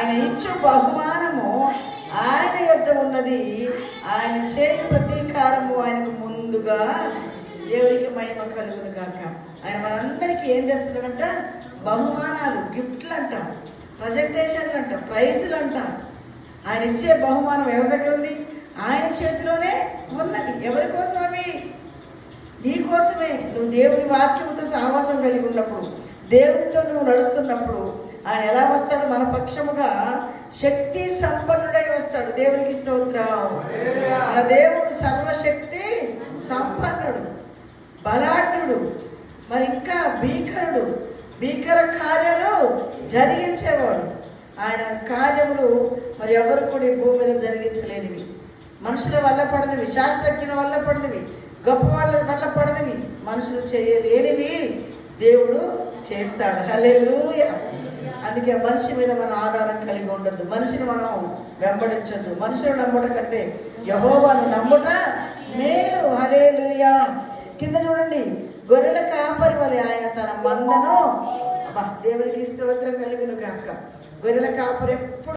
ఆయన ఇచ్చు బహుమానము ఆయన యొద్ద ఉన్నది, ఆయన చేయు ప్రతీకారము ఆయనకు ముందుగా. దేవుడికి మహిమ కలుగును గాక. ఆయన మనందరికీ ఏం చేస్తున్నాడంట? బహుమానాలు, గిఫ్ట్లు అంట, ప్రజెంటేషన్లు అంట, ప్రైజులు అంట. ఆయన ఇచ్చే బహుమానం ఎవరి దగ్గర ఉంది? ఆయన చేతిలోనే ఉన్నది. ఎవరి కోసం అవి? నీ కోసమే. నువ్వు దేవుని వాక్యంతో సహవాసం కలిగి ఉన్నప్పుడు, దేవునితో నువ్వు నడుస్తున్నప్పుడు ఆయన ఎలా వస్తాడు? మన పక్షముగా శక్తి సంపన్నుడై వస్తాడు. దేవునికి స్తోత్రం. మన దేవుడు సర్వశక్తి సంపన్నుడు, బలాఢ్యుడు, మరి ఇంకా భీకరుడు, భీకర కార్యాలు జరిగించేవాడు. ఆయన కార్యములు మరి ఎవరు కూడా ఈ భూమి మీద జరిగించలేనివి, మనుషుల వల్ల పడనివి, శాస్త్రజ్ఞుల వల్ల పడినవి, గొప్ప వాళ్ళ వల్ల పడనివి, మనుషులు చేయలేనివి దేవుడు చేస్తాడు. హల్లెలూయా. అందుకే మనిషి మీద మన ఆధారం కలిగి ఉండద్దు, మనిషిని మనం వెంబడించద్దు. మనుషులు నమ్ముట కంటే యెహోవాను నమ్ముట మేలు. హల్లెలూయా. కింద చూడండి, గొర్రెల కాపరి వలె ఆయన తన మందను, దేవునికి స్తోత్రం కలుగును గాక. గొర్రెల కాపరి ఎప్పుడు